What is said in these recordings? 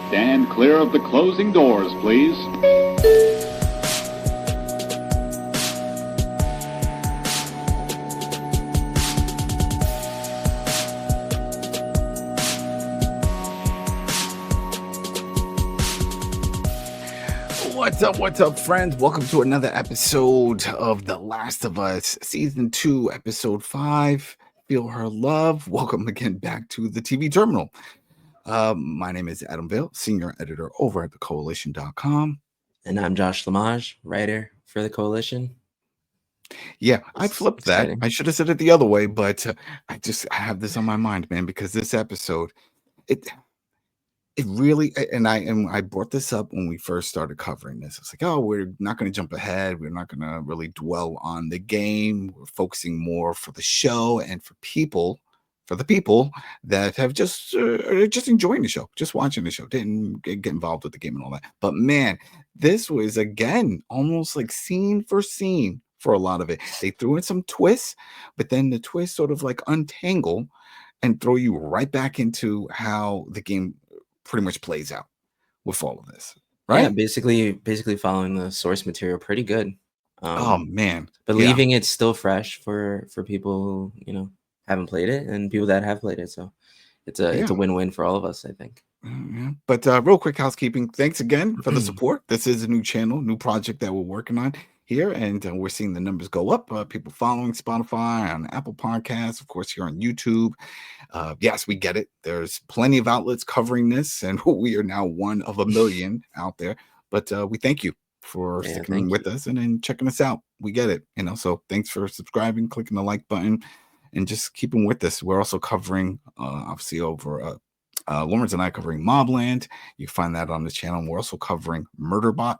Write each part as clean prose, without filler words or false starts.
Stand clear of the closing doors, please. What's up, friends? Welcome to another episode of The Last of Us, Season 2, Episode 5, Feel Her Love. Welcome again back to the TV Terminal. My name is Adam Vale, Senior Editor over at thecoalition.com. And I'm Josh Lamage, writer for The Coalition. Yeah, I flipped that. I should have said it the other way, but I have this on my mind, man, because this episode, it really, and I brought this up when we first started covering this. It's like, oh, we're not going to jump ahead. We're not going to really dwell on the game. We're focusing more for the show and for the people that have just enjoying the show, just watching the show, didn't get involved with the game and all that. But man, this was again almost like scene for scene for a lot of it. They threw in some twists, but then the twists sort of like untangle and throw you right back into how the game pretty much plays out with all of this, right? Yeah, basically following the source material pretty good. Oh man, but leaving it still fresh for people who haven't played it and people that have played it. So it's a win-win for all of us, I think. Yeah. But real quick housekeeping. Thanks again for the support. This is a new channel, new project that we're working on here, and we're seeing the numbers go up. People following Spotify, on Apple Podcasts, of course, here on YouTube. Yes, we get it. There's plenty of outlets covering this, and we are now one of a million out there. But we thank you for sticking with us and then checking us out. We get it, So thanks for subscribing, clicking the like button, and just keeping with us. We're also covering, obviously, over Lawrence and I covering Mobland. You can find that on the channel. We're also covering Murderbot.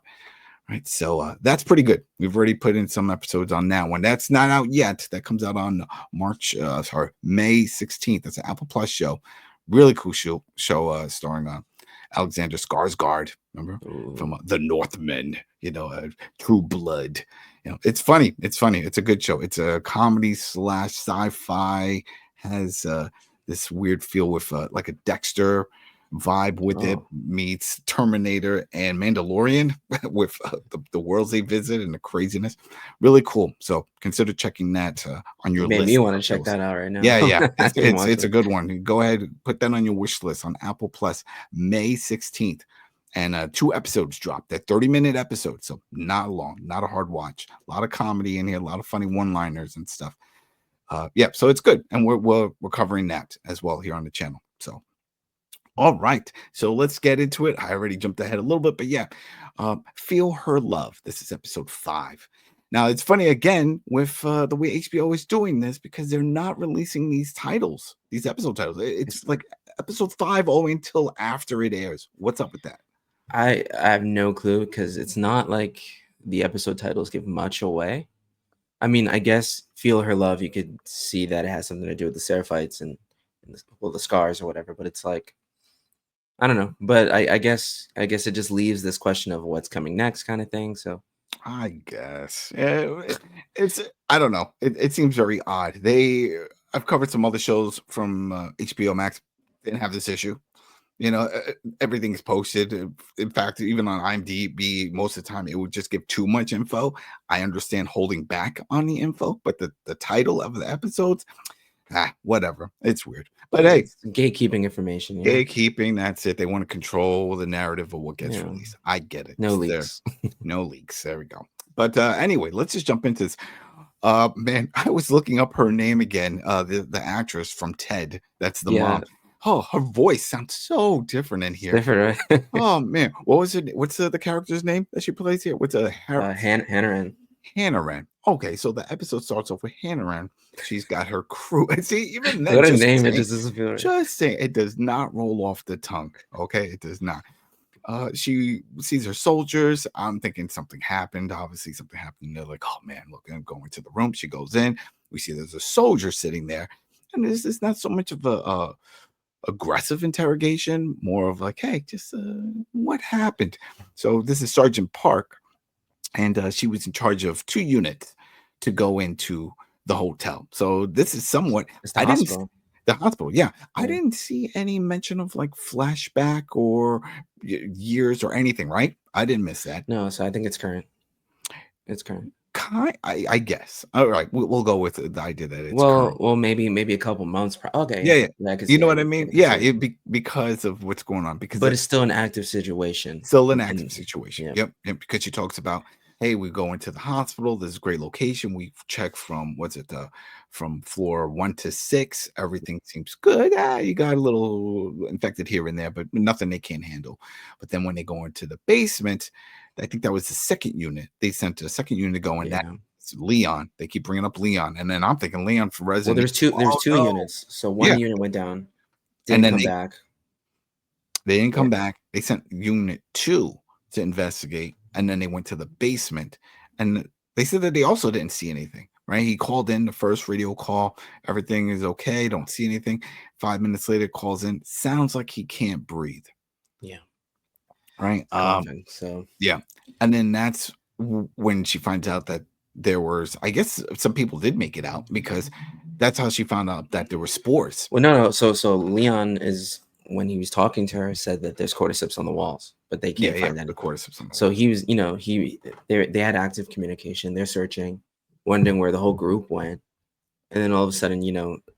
Right, so that's pretty good. We've already put in some episodes on that one. That's not out yet. That comes out on May 16th. That's an Apple Plus show. Really cool show starring Alexander Skarsgård. Remember from The Northman? True Blood. It's funny. It's a good show. It's a comedy / sci-fi. Has this weird feel with like a Dexter vibe with it, meets Terminator and Mandalorian with the worlds they visit and the craziness. Really cool. So consider checking that on your list. Made me want to check that out right now. Yeah. It's a good one. Go ahead, put that on your wish list on Apple Plus, May 16th. And 2 episodes dropped. They're 30-minute episodes, so not long, not a hard watch. A lot of comedy in here, a lot of funny one-liners and stuff. So it's good, and we're covering that as well here on the channel. So, all right, so let's get into it. I already jumped ahead a little bit, but Feel Her Love. This is episode 5. Now it's funny again with the way HBO is doing this because they're not releasing these titles, these episode titles. It's like episode 5 until after it airs. What's up with that? I have no clue because it's not like the episode titles give much away. I mean, I guess Feel Her Love, you could see that it has something to do with the Seraphites and the scars or whatever, but it's like, I don't know. But I guess it just leaves this question of what's coming next kind of thing. So I guess it's I don't know. It seems very odd. I've covered some other shows from HBO Max. Didn't have this issue. Everything's posted. In fact, even on IMDb, most of the time it would just give too much info. I understand holding back on the info, but the title of the episodes, whatever. It's weird. But hey, it's gatekeeping information. Gatekeeping, that's it. They want to control the narrative of what gets released. I get it. No leaks. No leaks. There we go. But anyway, let's just jump into this. Man, I was looking up her name again. The actress from Ted. That's the mom. Oh, her voice sounds so different in here. Different, right? Oh man, what was it? What's the character's name that she plays here? What's Hannaran? Hannaran. Okay, so the episode starts off with Hannaran. She's got her crew. And see, even then, what a name! It just doesn't feel right. Just saying, it does not roll off the tongue. Okay, it does not. She sees her soldiers. I'm thinking something happened. Obviously, something happened. They're like, oh man, look, I'm going to the room. She goes in. We see there's a soldier sitting there, and this is not so much of a aggressive interrogation, more of like, hey, just what happened? So this is Sergeant Park, and she was in charge of 2 units to go into the hotel. So this is somewhat, The hospital, yeah. I Yeah. didn't see any mention of like flashback or years or anything, right? I didn't miss that. No, so I think it's current. It's current. I guess. All right, we'll go with the idea that it's Well, current. maybe a couple months. Okay, Yeah, yeah, yeah. yeah. I can You see know it. what I I mean? can Yeah, see it. because of what's going on. Because But it's still an active situation. still an active And situation. yeah, Yep. And because she talks about, hey, we go into the hospital. There's a great location. We check from from floor 1 to 6. Everything seems good. You got a little infected here and there, but nothing they can't handle. But then when they go into the basement, I think that was the second unit. They sent a second unit to go in that. yeah. It's Leon. They keep bringing up Leon. And then I'm thinking Leon for Well, Resident there's two. Evil. There's Oh two no. units. So one Yeah. unit went down, And didn't then come back. they didn't Yeah, come back. They sent Unit 2 to investigate, and then they went to the basement, and they said that they also didn't see anything, right? He called in the first radio call. Everything is okay. Don't see anything. 5 minutes later, calls in. Sounds like he can't breathe, yeah. right? Coughing. So Yeah. And then that's when she finds out that there was, I guess some people did make it out because that's how she found out that there were spores. well, no. So Leon is when he was talking to her said that there's cordyceps on the walls, but they Yeah, can't yeah, find the any. cordyceps on the So wall. he was, they had active communication. They're searching, wondering where the whole group went, and then all of a sudden,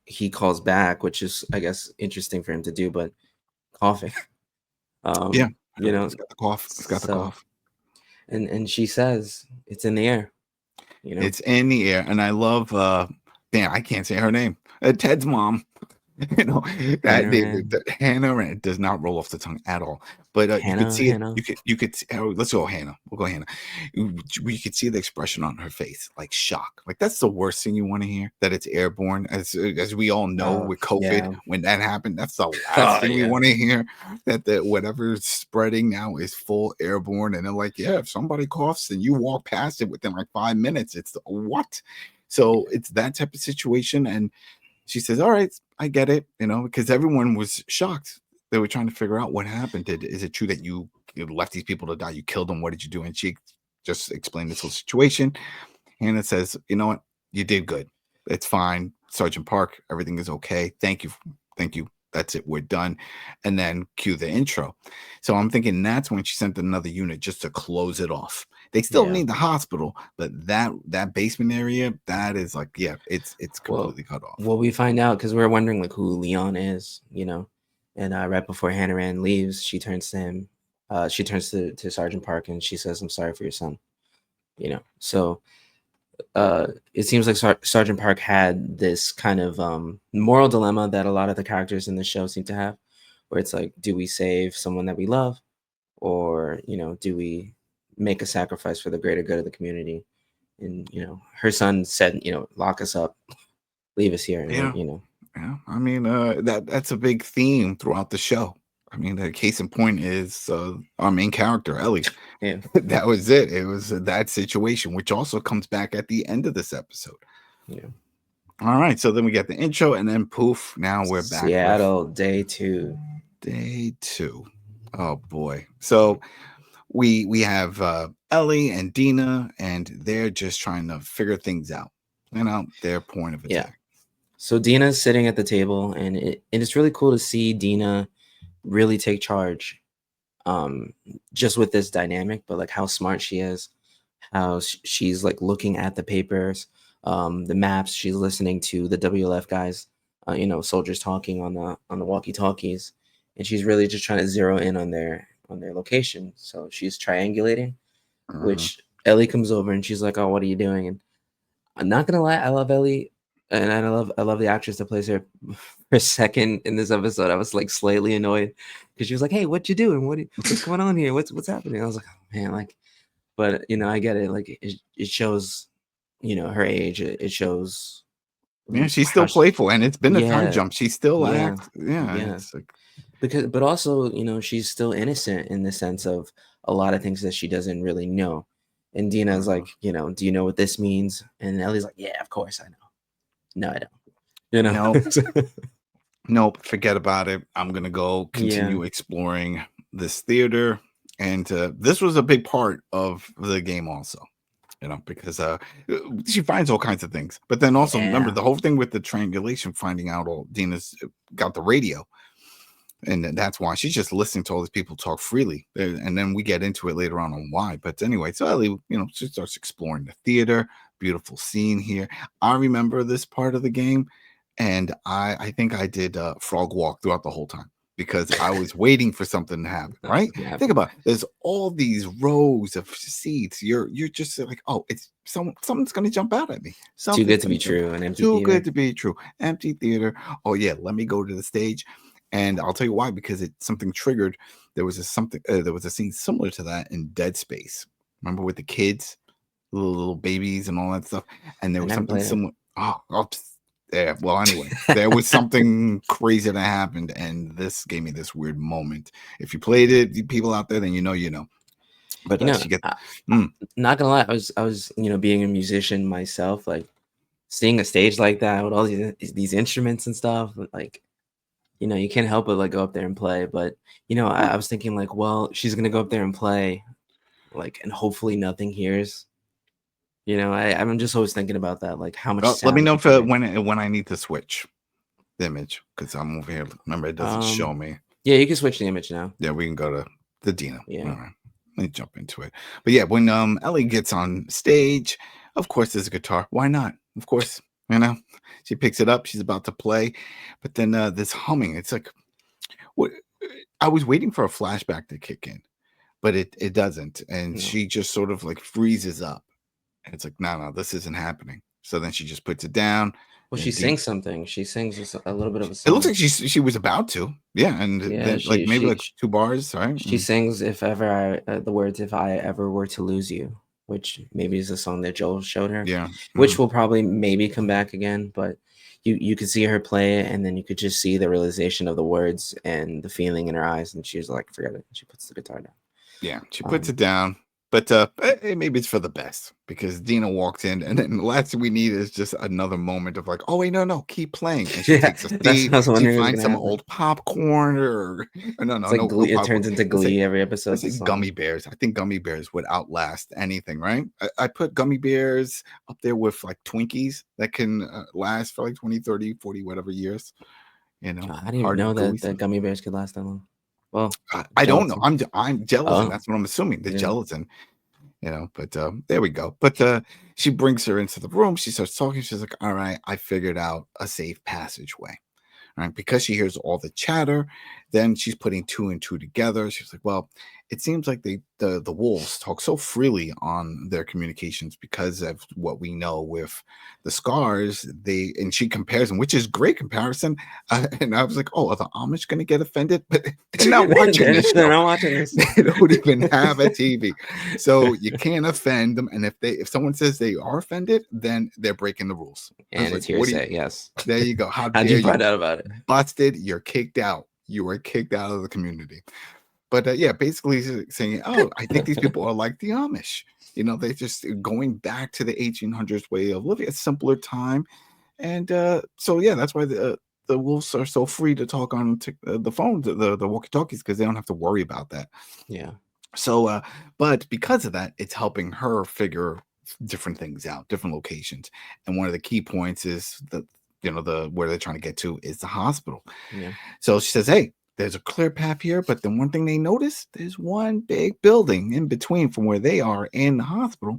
he calls back, which is, I guess, interesting for him to do, but coughing. Yeah, You know, it's got the cough. It's got the so cough. and she says it's in the air. It's in the air, and I love damn, I can't say her name. Ted's mom. You know that Hannah, Hannah, and it does not roll off the tongue at all. But you could see it. Hannah. Let's go, Hannah. We'll go, Hannah. You could see the expression on her face, like shock. Like that's the worst thing you want to hear. That it's airborne, as we all know Oh with COVID, yeah. when that happened, that's the last Oh thing we yeah. want to hear. That whatever's spreading now is full airborne, and they're like, yeah, if somebody coughs and you walk past it within like 5 minutes, it's what? So it's that type of situation, and she says, all right, I get it, because everyone was shocked. They were trying to figure out what happened. Is it true that you left these people to die? You killed them. What did you do? And she just explained this whole situation. Hannah says, you know what? You did good. It's fine. Sergeant Park, everything is okay. Thank you. Thank you. That's it. We're done. And then cue the intro. So I'm thinking that's when she sent another unit just to close it off. They still Yeah. need the hospital, but that basement area, that is like, yeah, it's completely cut off. Well, we find out because we're wondering like who Leon is, and right before Hannah Rand leaves, she turns to him. She turns to Sergeant Park and she says, "I'm sorry for your son." So it seems like Sergeant Park had this kind of moral dilemma that a lot of the characters in the show seem to have, where it's like, do we save someone that we love, or do we make a sacrifice for the greater good of the community? And her son said, lock us up, leave us here, and Yeah. Yeah. I mean, that's a big theme throughout the show. I mean, the case in point is our main character, Ellie. Yeah. That was it. It was that situation, which also comes back at the end of this episode. Yeah. All right. So then we get the intro, and then poof, now we're back with Seattle, day 2. day 2. Oh boy. So we have Ellie and Dina, and they're just trying to figure things out. Their point of attack. So Dina's sitting at the table, and it's really cool to see Dina really take charge, just with this dynamic, but like how smart she is, how she's like looking at the papers, the maps. She's listening to the WLF guys, soldiers talking on the walkie-talkies, and she's really just trying to zero in on their location. So she's triangulating, which Ellie comes over and she's like, "Oh, what are you doing?" And I'm not gonna lie, I love Ellie, and I love the actress that plays her. For a second in this episode, I was like slightly annoyed because she was like, "Hey, what you doing? What's going on here? What's happening?" I was like, "Oh man!" Like, but I get it. Like, it shows, her age. It shows. Yeah, she's how still playful, and it's been a time yeah, jump. She still yeah, acts. Yeah, yeah. it's like But also, she's still innocent in the sense of a lot of things that she doesn't really know. And Dina's like, do you know what this means? And Ellie's like, yeah, of course I know. No, I don't. Nope, forget about it. I'm gonna go continue Yeah. exploring this theater, and this was a big part of the game also. because she finds all kinds of things. But then also remember Yeah. the whole thing with the triangulation, finding out all Dina's got the radio. And that's why she's just listening to all these people talk freely. And then we get into it later on why. But anyway, so Ellie, she starts exploring the theater. Beautiful scene here. I remember this part of the game, and I think I did frog walk throughout the whole time because I was waiting for something to happen. Right? Think about it. There's all these rows of seats. You're just like, oh, it's something's gonna jump out at me. Too good to be Something's gonna true. An empty Too theater. good to be true. Empty theater. Oh yeah, let me go to the stage. And I'll tell you why, because something triggered. There was a scene similar to that in Dead Space. Remember with the kids, little babies, and all that stuff. And there I was never something played it. similar. Yeah. Well, anyway, there was something crazy that happened, and this gave me this weird moment. If you played it, you people out there, then you know. But she gets. Not gonna lie, I was being a musician myself, like seeing a stage like that with all these instruments and stuff, like. You can't help but like go up there and play. But I was thinking like, well, she's gonna go up there and play, like, and hopefully nothing hears. I'm just always thinking about that, like how much. Let me sound know she can when I need to switch the image because I'm over here. Remember, it doesn't show me. Yeah, you can switch the image now. Yeah, we can go to the Dina. Yeah. All right. Let me jump into it. But yeah, when Ellie gets on stage, of course there's a guitar. Why not? Of course, she picks it up. She's about to play, but then this humming. It's like, what? I was waiting for a flashback to kick in, but it doesn't, and she just sort of like freezes up, and it's like, no, this isn't happening. So then she just puts it down. Well, she sings something. She sings a little bit of a It song. looks like she was about to, and then like maybe like 2 bars, right? She sings "If Ever I," the words "If I Ever Were to Lose You," which maybe is a song that Joel showed her. Yeah, which will probably maybe come back again, but you could see her play it, and then you could just see the realization of the words and the feeling in her eyes, and she's like, forget it. She puts the guitar down. Yeah, she puts it down. But maybe it's for the best because Dina walks in, and then the last thing we need is just another moment of like, oh wait, no, keep playing. And she takes a seat. She finds some old popcorn or no, it's like no Glee, it popcorn. turns into Glee every episode. Let's say gummy bears. I think gummy bears would outlast anything, right? I put gummy bears up there with like Twinkies that can last for like 20, 30, 40, whatever years. I didn't even know that gummy bears could last that long. Well, I don't know. I'm gelatin. Oh. That's what I'm assuming. The gelatin. But there we go. But she brings her into the room. She starts talking. She's like, all right, I figured out a safe passageway. Right. Because she hears all the chatter, then she's putting 2 and 2 together. She's like, well, it seems like the wolves talk so freely on their communications because of what we know with the scars. And she compares them, which is great comparison. And I was like, oh, are the Amish going to get offended? But they're not watching this. They're not watching this. They don't even have a TV, so you can't offend them. And if someone says they are offended, then they're breaking the rules. And it's hearsay. Yes. There you go. How did you find out about it? Busted. You're kicked out. You were kicked out of the community. But yeah, basically saying, oh, I think these people are like the Amish. They're just going back to the 1800s way of living, a simpler time. And so yeah, that's why the wolves are so free to talk on the phones, the walkie-talkies, because they don't have to worry about that. Yeah. So, but because of that, it's helping her figure different things out, different locations. And one of the key points is that where they're trying to get to is the hospital. Yeah. So she says, hey, there's a clear path here, but then one thing they notice, there's one big building in between from where they are in the hospital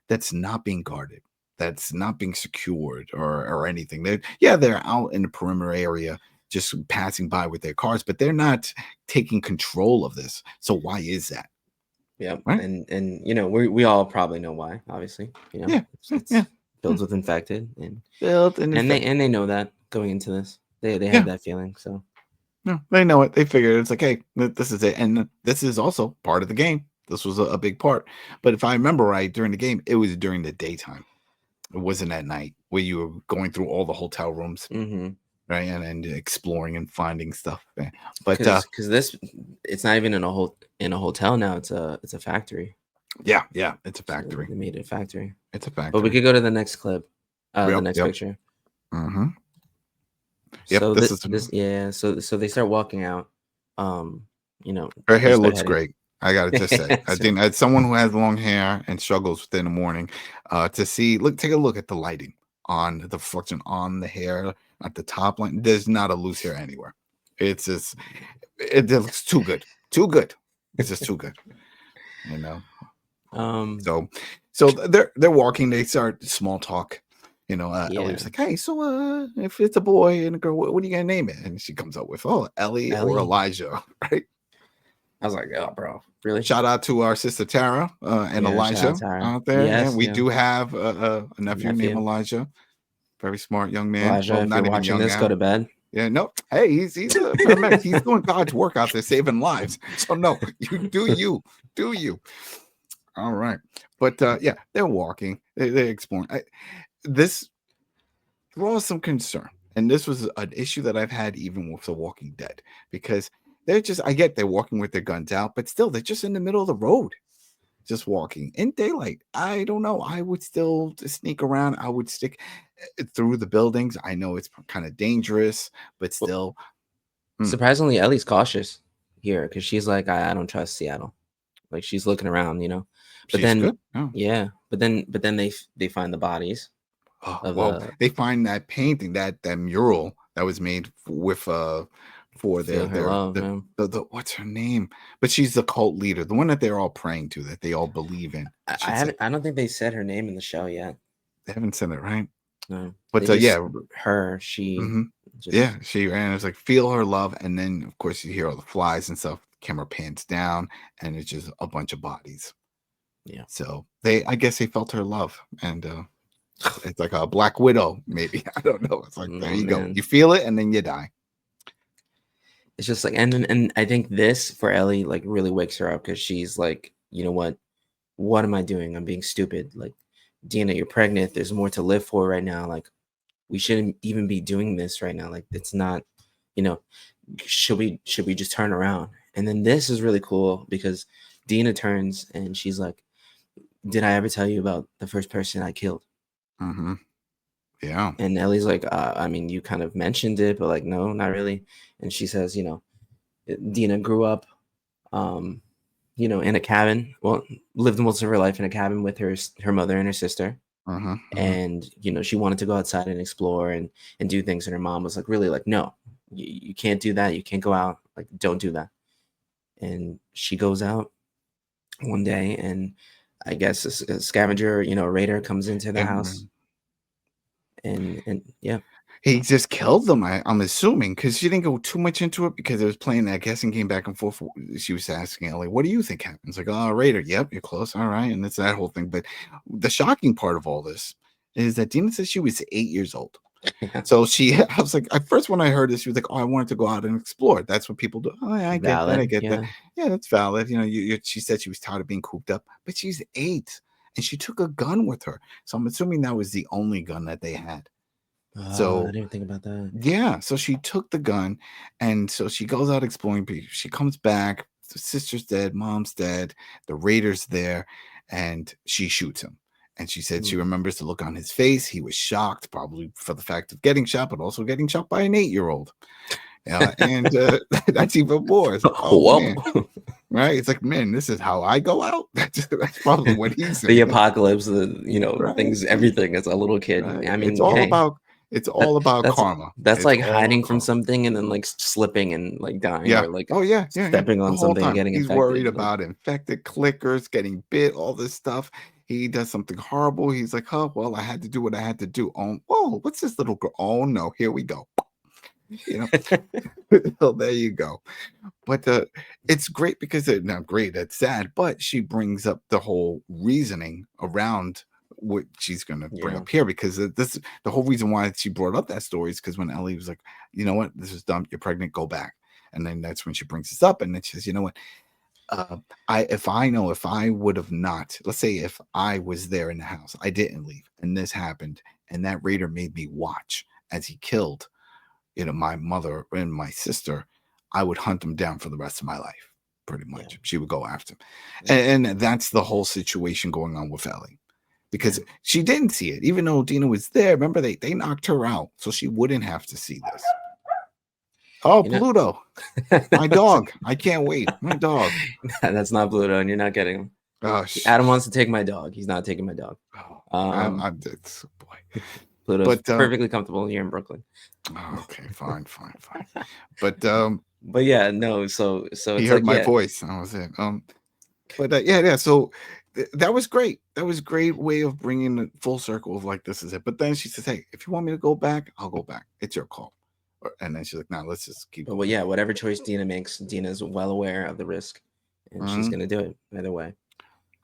that's not being guarded, that's not being secured or anything. They're out in the perimeter area just passing by with their cars, but they're not taking control of this. So why is that? Yeah, right? and we all probably know why, obviously. It's filled with infected and they know that going into this. They had that feeling, so no, they know it. They figured it's like, hey, this is it. And this is also part of the game. This was a big part. But if I remember right, during the game, it was during the daytime. It wasn't at night where you were going through all the hotel rooms, right? And exploring and finding stuff. But because this, it's not even in a hotel now. It's a factory. Yeah, it's a factory. So they made it a factory. It's a factory. But we could go to the next clip, the next picture. Mm-hmm. Yep, so So they start walking out. Her hair looks great. I gotta just say, I think as someone who has long hair and struggles with it in the morning, to see, take a look at the lighting on the reflection on the hair at the top line. There's not a loose hair anywhere. It's just, it looks too good, too good. It's just too good, you know. So they're walking. They start small talk. You know, Ellie was like, "Hey, so if it's a boy and a girl, what are you gonna name it?" And she comes up with, "Oh, Ellie or Elijah," right? I was like, "Oh, bro, really?" Shout out to our sister Tara and Elijah out there. Yes, we do have a nephew named Elijah. Very smart young man. Elijah, well, if not you're even watching young this, now. go to bed. Yeah, no. Hey, he's a paramedic. He's doing God's work out there, saving lives. So no, you do you. All right, but yeah, they're walking. They're exploring. This draws some concern, and this was an issue that I've had even with The Walking Dead, because they're just. I get they're walking with their guns out, but still, they're just in the middle of the road, just walking in daylight. I don't know. I would still sneak around. I would stick through the buildings. I know it's kind of dangerous, but still. Surprisingly, Ellie's cautious here because she's like, I don't trust Seattle. Like she's looking around, you know. But She's then, good. Oh. yeah. But then they find the bodies. Oh, well, they find that painting, that mural that was made with for Feel Her Love, the what's her name? But she's the cult leader, the one that they're all praying to, that they all believe in. I don't think they said her name in the show yet. They haven't said it, right? No. But her, she she ran. It's like feel her love, and then of course you hear all the flies and stuff. Camera pans down, and it's just a bunch of bodies. Yeah. So I guess they felt her love, and it's like a Black Widow, maybe. I don't know. It's like there you go. You feel it, and then you die. It's just like, and I think this for Ellie like really wakes her up because she's like, you know what? What am I doing? I'm being stupid. Like, Dina, you're pregnant. There's more to live for right now. Like, we shouldn't even be doing this right now. Like, it's not, you know, should we just turn around? And then this is really cool because Dina turns and she's like, did I ever tell you about the first person I killed? Mm-hmm. Yeah. And Ellie's like, I mean, you kind of mentioned it, but like, no, not really. And she says, you know, Dina grew up, you know, in a cabin. Well, lived most of her life in a cabin with her mother and her sister. And you know, she wanted to go outside and explore and do things. And her mom was like, really, like, no, you can't do that. You can't go out. Like, don't do that. And she goes out one day, and I guess a scavenger, you know, a raider comes into the house. And yeah, he just killed them. I'm assuming, because she didn't go too much into it because it was playing that guessing game back and forth. She was asking Ellie, "What do you think happens?" Like, "Oh, Raider. Yep, you're close. All right," and it's that whole thing. But the shocking part of all this is that Dina says she was 8 years old. So I was like, at first when I heard this, she was like, "Oh, I wanted to go out and explore." That's what people do. Oh, yeah, I get that. I get that. Yeah, that's valid. You know, she said she was tired of being cooped up, but she's 8 and she took a gun with her. So I'm assuming that was the only gun that they had. So I didn't think about that. Yeah, so she took the gun, and so she goes out exploring. She comes back. The sister's dead, mom's dead, the raider's there, and she shoots him. And she said she remembers the look on his face. He was shocked, probably for the fact of getting shot, but also getting shot by an 8-year-old. And that's even more. It's like, oh, man. Right? It's like, man, this is how I go out. That's probably what he's saying. The apocalypse, things, everything as a little kid. Right. I mean, it's all about karma. That's like hiding from something and then like slipping and like dying, or like stepping on something and getting he's infected. Worried about infected clickers, getting bit, all this stuff. He does something horrible. He's like, oh, well, I had to do what I had to do. Oh, whoa, what's this little girl? Oh no, here we go. You know, so there you go. But it's great because not great, it's sad, but she brings up the whole reasoning around what she's going to bring up here, because the whole reason why she brought up that story is because when Ellie was like, you know what, this is dumb, you're pregnant, go back. And then that's when she brings this up, and then she says, you know what, if I would have not, let's say if I was there in the house, I didn't leave, and this happened, and that raider made me watch as he killed, you know, my mother and my sister, I would hunt him down for the rest of my life. Pretty much. She would go after him. And that's the whole situation going on with Ellie. Because she didn't see it, even though Dina was there. Remember, they knocked her out, so she wouldn't have to see this. Oh, You know, Pluto, my dog. I can't wait. My dog. that's not Pluto, and you're not getting him. Oh, Adam wants to take my dog. He's not taking my dog. it's boy. Pluto's But perfectly comfortable here in Brooklyn. okay, fine. But But yeah, no. So he it's heard like, my yeah, voice. That was it. But yeah. So that was great. That was a great way of bringing it full circle of like this is it. But then she says, "Hey, if you want me to go back, I'll go back. It's your call." And then she's like, "Nah, let's just keep but going." yeah, whatever choice Dina makes, Dina's well aware of the risk, and she's Mhm. gonna do it either way.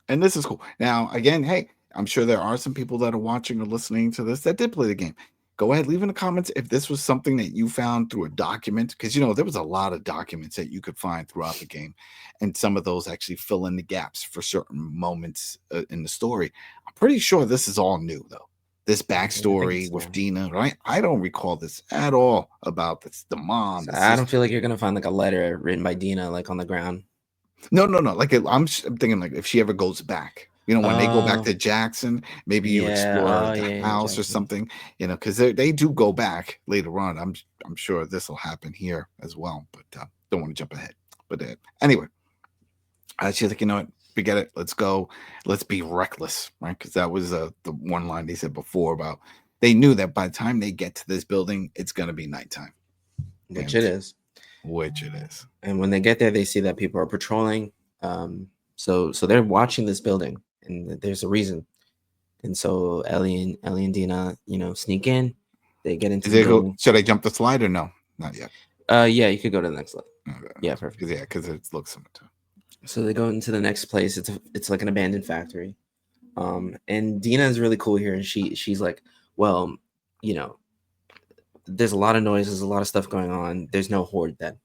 And this is cool. Now, again, hey, I'm sure there are some people that are watching or listening to this that did play the game. Go ahead, leave in the comments if this was something that you found through a document, because there was a lot of documents that you could find throughout the game, and some of those actually fill in the gaps for certain moments in the story. I'm pretty sure this is all new, though. This I think backstory it's with new. Dina, right? I don't recall this at all about this, the mom, So the I don't sister. feel like you're gonna find like a letter written by Dina like on the ground. No. Like I'm thinking, like if she ever goes back, when they go back to Jackson, maybe you Yeah. explore Oh the yeah, house or Jackson. something, because they do go back later on. I'm sure this will happen here as well, but don't want to jump ahead. But anyway, she's like, forget it. Let's go. Let's be reckless, right? Because that was the one line they said before about they knew that by the time they get to this building, it's gonna be nighttime, Which and it is. which it is. And when they get there, they see that people are patrolling. So they're watching this building, and there's a reason. And so Ellie and Dina, sneak in. They get into Is the it go? building. Should I jump the slide or no? Not yet. Yeah, you could go to the next level. Okay. Yeah, perfect. Because it looks similar to. So they go into the next place. It's like an abandoned factory. And Dina is really cool here, and she's like, well, you know, there's a lot of noise, there's a lot of stuff going on. There's no horde then.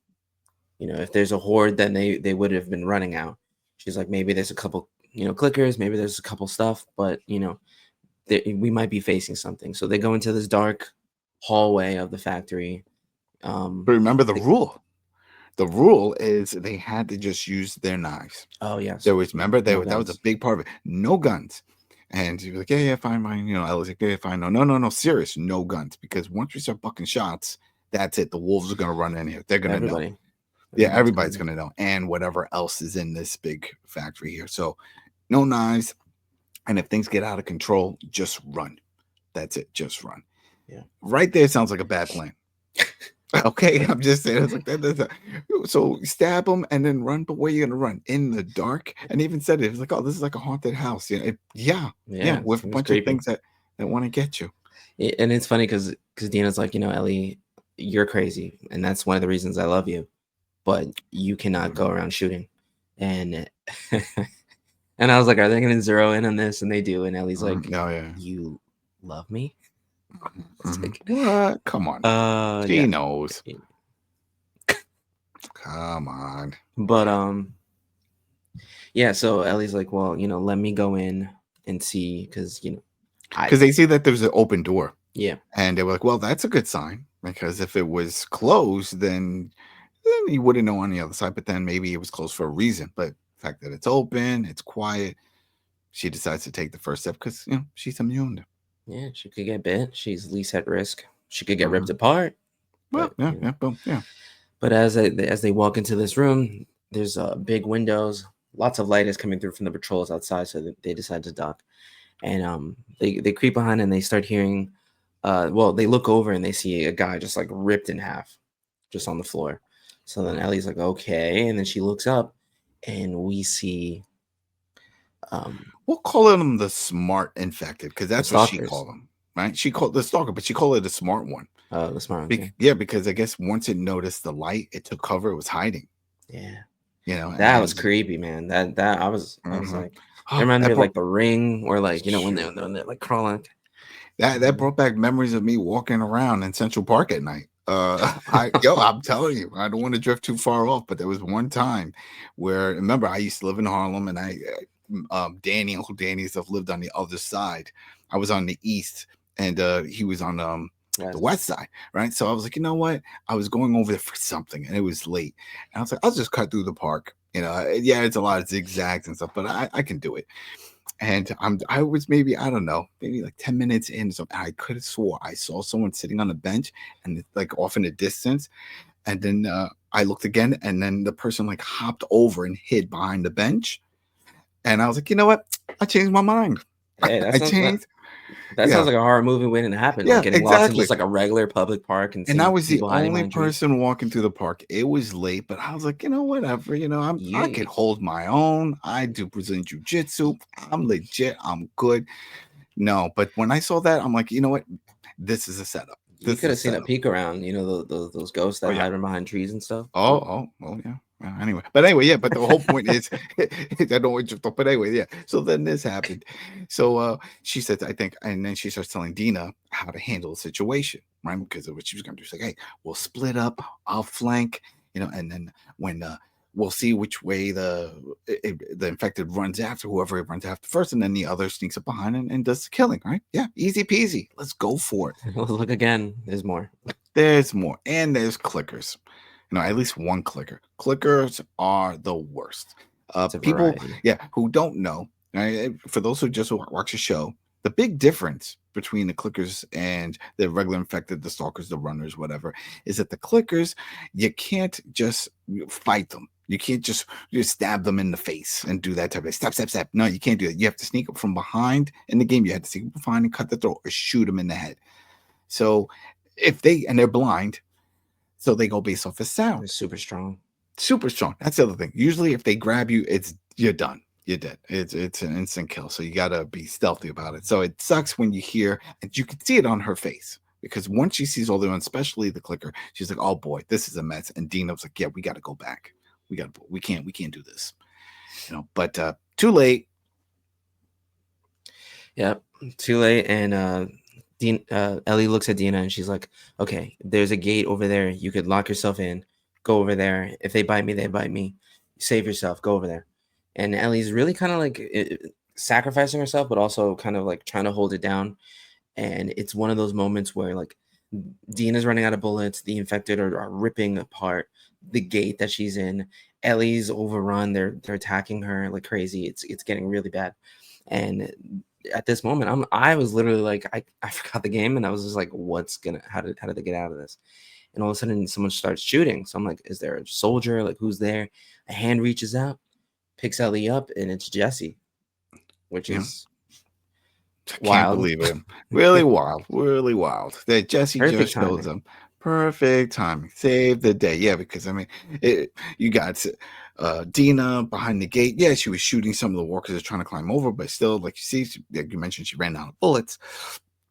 If there's a horde, then they would have been running out. She's like, maybe there's a couple, clickers, maybe there's a couple stuff, but we might be facing something. So they go into this dark hallway of the factory. But remember the They, rule. The rule is they had to just use their knives. oh yes, There was, remember, no that was a guns. big part of it. No guns. And you're like, yeah, fine. I was like, yeah, fine. No, serious, no guns. Because once we start bucking shots, that's it. The wolves are gonna run in here. They're gonna know. Everybody, Yeah, everybody's everybody's gonna know. And whatever else is in this big factory here. So no knives. And if things get out of control, just run. That's it. Just run. Yeah. Right there sounds like a bad plan. Okay, I'm just saying. It's like that. So stab them and then run. But where are you gonna run? In the dark? And even said it was like, oh, this is like a haunted house. Yeah, with a bunch of things that want to get you. And it's funny because Dina's like, Ellie, you're crazy, and that's one of the reasons I love you, but you cannot go around shooting. And and I was like, are they going to zero in on this? And they do. And Ellie's like, yeah. You love me? Like, what? Come on. She knows. Come on. But yeah. So Ellie's like, well, let me go in and see, because they see that there's an open door. Yeah. And they were like, well, that's a good sign, because if it was closed, then you wouldn't know on the other side. But then maybe it was closed for a reason. But the fact that it's open, it's quiet, she decides to take the first step because she's immune. Yeah, she could get bit. She's least at risk. She could get ripped apart. Well, but, yeah. But as they walk into this room, there's big windows. Lots of light is coming through from the patrols outside, so they decide to duck. And they creep behind and they start hearing. They look over and they see a guy just like ripped in half, just on the floor. So then Ellie's like, okay, and then she looks up, and we see. We'll call them the smart infected, because that's what she called them, right? She called the stalker, but she called it a smart one. Oh, the smart one. Yeah, because I guess once it noticed the light, it took cover. It was hiding. Yeah, that was creepy, man. That I was like, it it reminded me of like The Ring, or like when they're like crawling. That brought back memories of me walking around in Central Park at night. I'm telling you, I don't want to drift too far off, but there was one time where, remember, I used to live in Harlem, and Uncle Danny stuff lived on the other side. I was on the east, and he was on the west side, right? So I was like, you know what? I was going over there for something, and it was late, and I was like, I'll just cut through the park. It's a lot of zigzags and stuff, but I can do it. And I was maybe, I don't know, maybe like 10 minutes in. So I could have swore I saw someone sitting on a bench, and like off in the distance. And then I looked again, and then the person like hopped over and hid behind the bench. And I was like, you know what? I changed my mind. Hey, I changed. that sounds Yeah, like a horror movie waiting to happen. Like yeah, getting lost in exactly. just like a regular public park and And I seeing was the people hiding only behind trees. person walking through the park. It was late, but I was like, you know, whatever. You know, I You could hold my own. I do Brazilian jiu-jitsu. I'm legit. I'm good. No, but when I saw that, I'm like, you know what? This is a setup. you This could is a have seen a setup. peek around. You know those ghosts Oh that yeah. hide behind trees and stuff. Oh yeah. Well, anyway, yeah. But the whole point is, I don't want you to. But anyway, yeah. So then this happened. So she said, I think, and then she starts telling Dina how to handle the situation, right? Because of what she was going to do. She's like, hey, we'll split up. I'll flank, and then when we'll see which way the infected runs after whoever it runs after first, and then the other sneaks up behind and does the killing, right? Yeah, easy peasy. Let's go for it. Look again. There's more. There's more, and there's clickers. At least one clicker. Clickers are the worst. It's a People, variety. yeah, who don't know, right, for those who just watch the show, the big difference between the clickers and the regular infected, the stalkers, the runners, whatever, is that the clickers, you can't just fight them. You can't just stab them in the face and do that type of step, step, step. No, you can't do that. You have to sneak up from behind in the game. You have to sneak up behind and cut the throat or shoot them in the head. So they're blind, so they go based off of sound. They're super strong. Super strong. That's the other thing. Usually, if they grab you, you're done. You're dead. It's an instant kill. So you gotta be stealthy about it. So it sucks when you hear, and you can see it on her face, because once she sees all the, especially the clicker, she's like, "Oh boy, this is a mess." And Dina was like, "Yeah, we got to go back. We can't do this." But too late. Yep, too late. And Ellie looks at Dina and she's like, "Okay, there's a gate over there. You could lock yourself in. Go over there. If they bite me, they bite me. Save yourself. Go over there." And Ellie's really kind of like sacrificing herself, but also kind of like trying to hold it down. And it's one of those moments where like Dina's running out of bullets. The infected are ripping apart the gate that she's in. Ellie's overrun. They're attacking her like crazy. It's getting really bad. And at this moment, I was literally like, I forgot the game, and I was just like, how did they get out of this? And all of a sudden, someone starts shooting. So I'm like, is there a soldier? Like, who's there? A hand reaches out, picks Ellie up, and it's Jesse, which is I can't wild. believe it. Really wild. Really wild. That Jesse Perfect just shows timing. them. Perfect timing. Save the day. Yeah, because you got Dina behind the gate. Yeah, she was shooting some of the walkers that are trying to climb over, but still, like you see, like you mentioned, she ran out of bullets.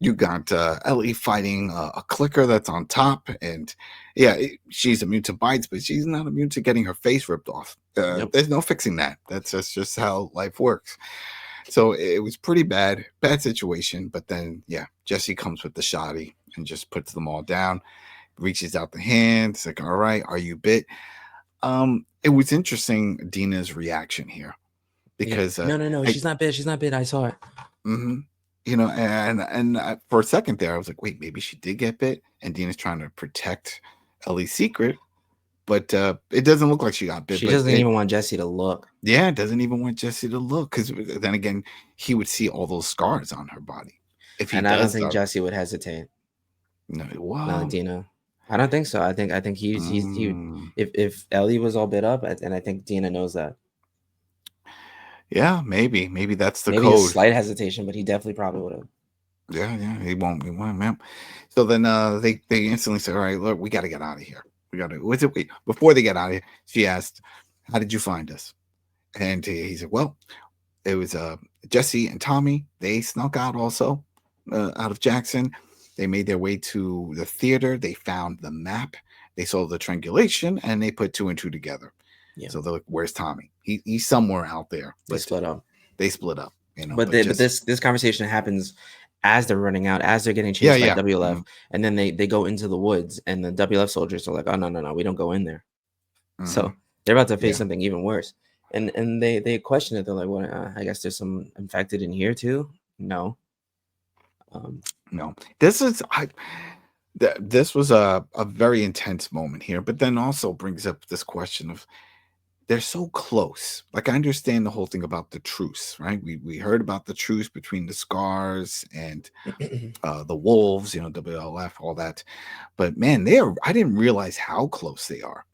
You got Ellie fighting a clicker that's on top, and yeah, she's immune to bites, but she's not immune to getting her face ripped off. Yep. There's no fixing that. That's just how life works. So it was pretty bad situation. But then, yeah, Jesse comes with the shotty and just puts them all down, reaches out the hand. It's like, all right, are you bit? It was interesting, Dina's reaction here, because No, she's not bit. She's not bit. I saw it. and for a second there, I was like, wait, maybe she did get bit, and Dina's trying to protect Ellie's secret. But it doesn't look like she got bit. She But doesn't even want Jesse to look. Yeah, doesn't even want Jesse to look, because then again, he would see all those scars on her body. If he And I don't does, think though. Jesse would hesitate. No, No, well, Dina. I don't think so. I think he if Ellie was all bit up, and I think Dina knows that. yeah, maybe that's the Maybe a code. slight hesitation, but he definitely probably would have. Yeah, he won't, man. So then they instantly say, all right, look, we got to get out of here. Wait, before they get out of here, she asked, how did you find us? And he said, well, it was Jesse and Tommy. They snuck out also out of Jackson. They made their way to the theater. They found the map. They saw the triangulation, and they put 2 and 2 together. Yeah. So they're like, where's Tommy? He's somewhere out there. They split up. They split up. But this conversation happens as they're running out, as they're getting chased by WLF, and then they go into the woods, and the WLF soldiers are like, oh no, we don't go in there. So they're about to face something even worse. And they question it. They're like, well, I guess there's some infected in here too. No. No. This was a very intense moment here, but then also brings up this question of, they're so close. Like, I understand the whole thing about the truce, right? We heard about the truce between the Scars and the Wolves, WLF, all that. But man, I didn't realize how close they are.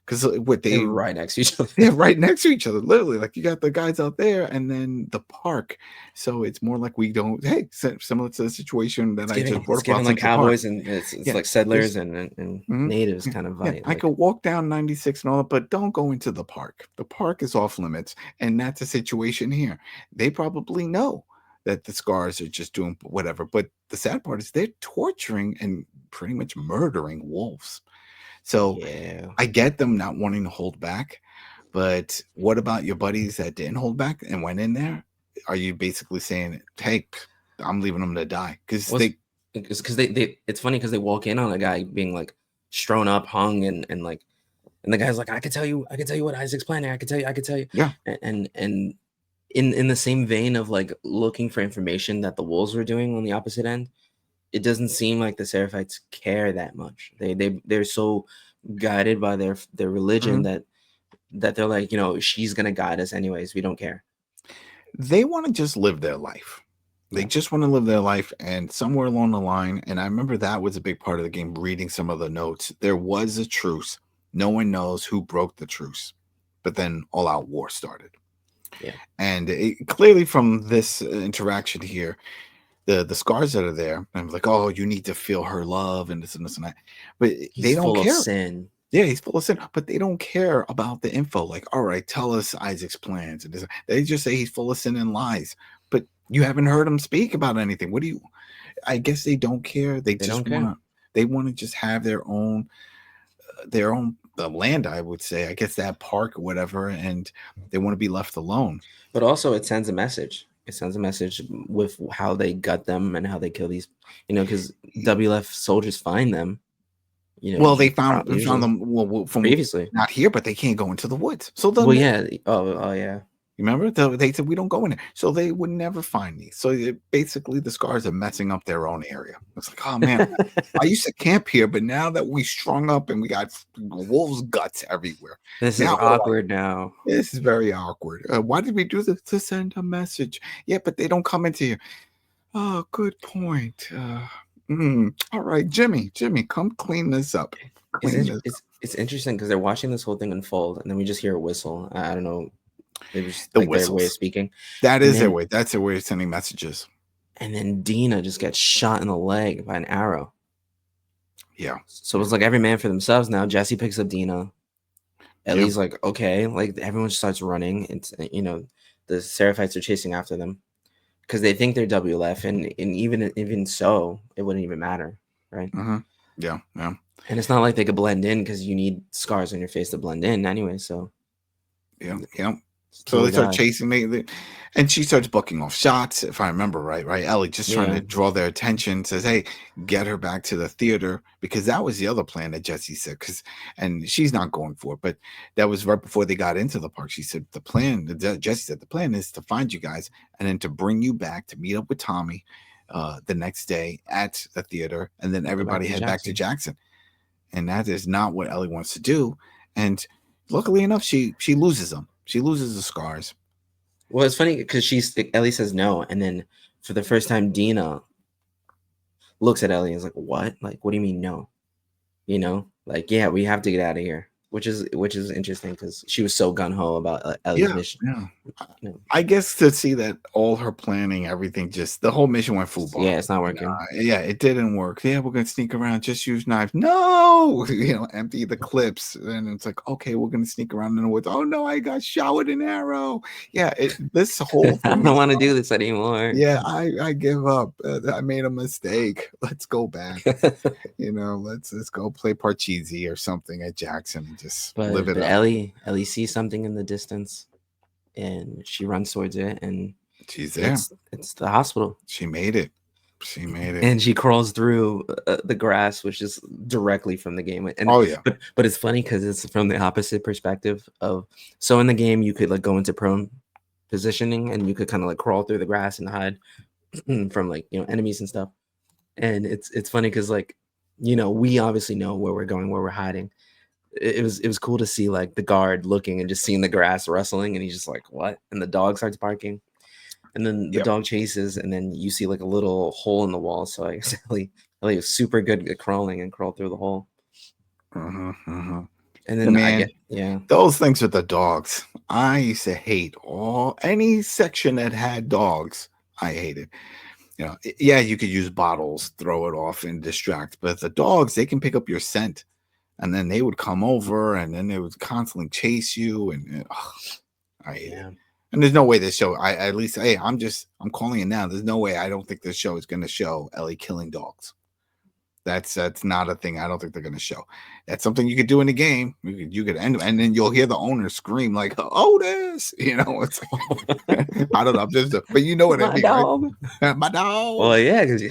Because They're right next to each other. they're right next to each other, literally. Like, you got the guys out there and then the park. So it's more like we don't, hey, similar to the situation that I just brought It's up about giving like Central Park. cowboys and it's Yeah, like settlers there's and mhm, natives yeah, kind of yeah. vibe. I Like, could walk down 96 and all that, but don't go into the park. The park is off limits, and that's a situation here. They probably know that the Scars are just doing whatever. But the sad part is they're torturing and pretty much murdering wolves. So yeah. I get them not wanting to hold back, but what about your buddies that didn't hold back and went in there? Are you basically saying, "Hey, I'm leaving them to die"? Because What's they, because they it's funny because they walk in on a guy being like strewn up, hung, and like, and the guy's like, I could tell you what Isaac's planning. I could tell you, yeah, and in the same vein of like looking for information that the wolves were doing on the opposite end, it doesn't seem like the Seraphites care that much. They're so guided by their religion mhm. that they're like, she's gonna guide us anyways. We don't care. They want to just live their life. They Yeah, just want to live their life, and somewhere along the line, and I remember that was a big part of the game. Reading some of the notes, there was a truce. No one knows who broke the truce, but then all-out war started. yeah. And clearly, from this interaction here, the Scars that are there, I'm like, oh, you need to feel her love and this and this and that, but they He's don't full of care. sin. Yeah, he's full of sin, but they don't care about the info. Like, all right, tell us Isaac's plans. And this. They just say he's full of sin and lies, but you haven't heard him speak about anything. What do you? I guess they don't care. They They just don't care. want to. They want to just have their own land. I would say. I guess that park or whatever, and they want to be left alone. But also, it sends a message. It sends a message with how they gut them and how they kill these, because WLF soldiers find them, Well, they found usually them from previously. not here, but they can't go into the woods. So they'll Well, yeah. Oh, yeah. remember, they said we don't go in there, so they would never find these. So basically, the Scars are messing up their own area. It's like, oh man, I used to camp here, but now that we strung up and we got wolves' guts everywhere, This is now what do I? awkward now. This is very awkward. Why did we do this? To send a message? Yeah, but they don't come into here. Oh, good point. All right, Jimmy, come clean this up. Clean this up. It's interesting because they're watching this whole thing unfold, and then we just hear a whistle. I don't know. It was The like their way of whistles. speaking, That and is their then way. That's their way of sending messages. and then Dina just gets shot in the leg by an arrow. Yeah. So it's like every man for themselves now. Jesse picks up Dina. Yep. Ellie's like, okay, like everyone starts running. It's the Seraphites are chasing after them because they think they're WLF, and even so, it wouldn't even matter, right? Mm-hmm. Yeah. And it's not like they could blend in because you need scars on your face to blend in anyway. So Yeah. So they start chasing me, and she starts booking off shots, if I remember right. Right, Ellie just trying to draw their attention, says, "Hey, get her back to the theater," because that was the other plan that Jesse said. And she's not going for it, but that was right before they got into the park. She said Jesse said the plan is to find you guys and then to bring you back to meet up with Tommy the next day at the theater, and then everybody head back to Jackson. And that is not what Ellie wants to do. And luckily enough, she loses them. She loses the Scars. Well, it's funny because Ellie says no, and then for the first time, Dina looks at Ellie and is like, "What? Like, what do you mean no? Like, yeah, we have to get out of here." Which is interesting because she was so gun ho about Ellie's mission. Yeah. I guess to see that all her planning, everything, just the whole mission went full bar. Yeah, it's not working. Yeah, it didn't work. Yeah, we're gonna sneak around, just use knives. No, empty the clips, and it's like, okay, we're gonna sneak around in the woods. Oh no, I got shot with an arrow. Yeah, this whole I thing. don't want to do this anymore. Yeah, I give up. I made a mistake. Let's go back. Let's go play Parcheesi or something at Jackson and just live it but up. Ellie sees something in the distance, and she runs towards it, and she's there. It's the hospital. She made it. And she crawls through the grass, which is directly from the game. And but it's funny because it's from the opposite perspective of. So in the game, you could like go into prone positioning, and you could kind of like crawl through the grass and hide from like enemies and stuff. And it's funny because like we obviously know where we're going, where we're hiding. it was cool to see like the guard looking and just seeing the grass rustling, and he's just like, what? And the dog starts barking, and then the Yep. dog chases, and then you see like a little hole in the wall. So I guess Ellie was super good at crawling and crawled through the hole. And And then man, yeah. those things with the dogs, I used to hate any section that had dogs. I hated. You know, yeah, you could use bottles, throw it off and distract, but the dogs, they can pick up your scent, and then they would come over, and then they would constantly chase you, and I hate it. And there's no way this show. I at least, hey, I'm calling it now. There's no way. I don't think this show is going to show Ellie killing dogs. That's not a thing. I don't think they're going to show. That's something you could do in the game. You could end, and then you'll hear the owner scream like, "Otis!" You know, it's I don't know. But you know what I mean, dog. right? My dog. Well, yeah, because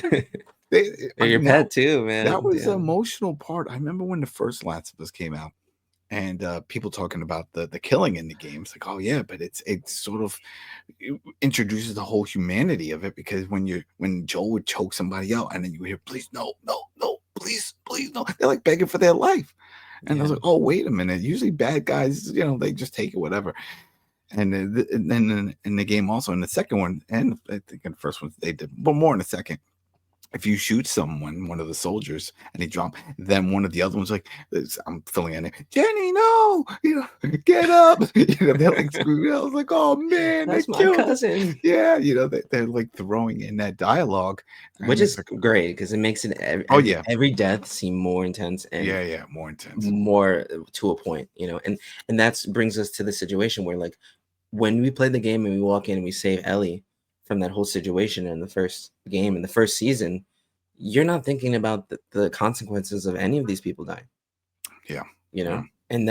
your pet too, man. That was the emotional part. I remember when the first Last of Us came out, and people talking about the killing in the game. It's like, oh yeah, but it sort of introduces the whole humanity of it, because when Joel would choke somebody out, and then you hear, please no, please no, they're like begging for their life. And I was like, oh, wait a minute. Usually bad guys, you know, they just take it, whatever. And then in the game also, in the second one, and I think in the first one they did, but more in the second, if you shoot someone, one of the soldiers, and he dropped, then one of the other ones like, I'm filling in it, Jenny, no, you know, get up. You know, they're like screaming. I was like, oh man, that's they my killed cousin. Him. Yeah, you know, they're like throwing in that dialogue, which is great because it makes it every death seem more intense, and more intense, more to a point, you know, and that brings us to the situation where, like, when we play the game and we walk in and we save Ellie from that whole situation in the first game, in the first season, you're not thinking about the consequences of any of these people dying. Yeah. You know, and